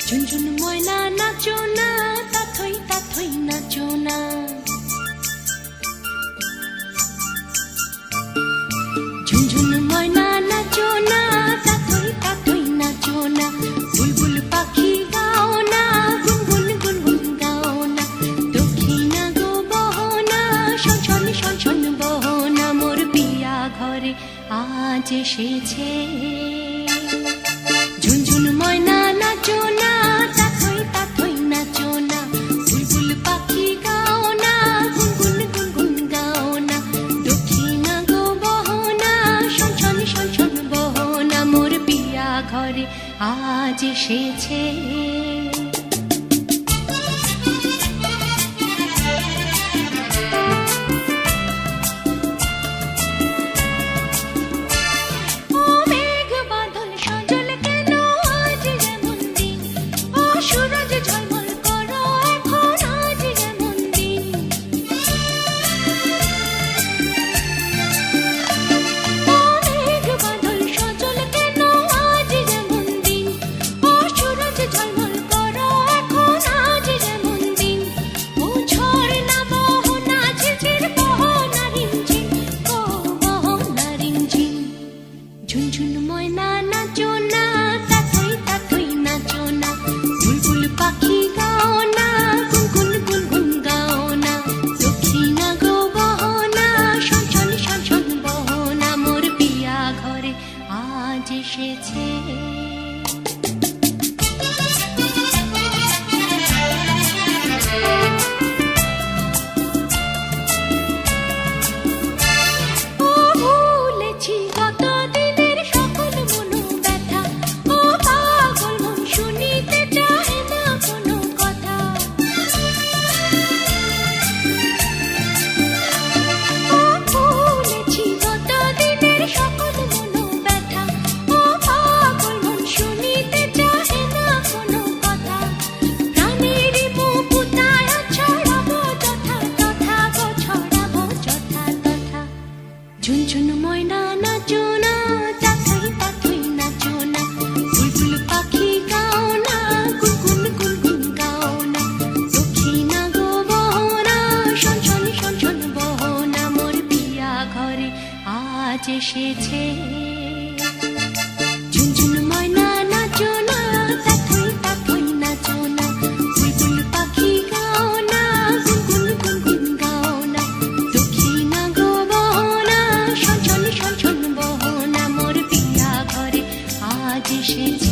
ঝুনঝুন ময়না নাচো না, তাথই তাথই নাচো না। ঝুনঝুন ময়না নাচো না, তাথই তাথই নাচো না। বুলবুল পাখি গাও না, গুনগুন গুনগুন গাও না। দক্ষিণা গো বহনা, শনশন শনশন বহনা। মোর পিয়া ঘরে আজ এসেছে। ঝুনঝুন ময়না নাচো না, তাথই তাথই নাচো না। বুলবুল পাখি গাও না, গুনগুন গুনগুন গাও না। দক্ষিণা গো বহনা, শনশন শনশন বহনা। মোর পিয়া ঘরে আজ এসেছে। ঝুনঝুন ময়না নাচো না, তাথই তাথই নাচো না। বুলবুল পাখি গাও না, গুনগুন গুনগুন গাও না। দক্ষিণা গো বহনা, শনশন শনশন বহনা। মোর পিয়া ঘরে আজ এসেছে। ঝুনঝুন ময়না নাচো না, তাথই তাথই নাচো না। বুলবুল পাখি গাও না, গুনগুন গুনগুন গাও না। দক্ষিণা গো বহনা, শনশন শনশন বহনা। মোর পিয়া ঘরে আজ এসেছে। ঝুনঝুন ময়না নাচো না, তাথই তাথই নাচো না। বুলবুল পাখি গাও না, গুনগুন গুনগুন গাও না। দক্ষিণা গো বহনা, শনশন শনশন বহনা। মোর পিয়া ঘরে আজ এসেছে।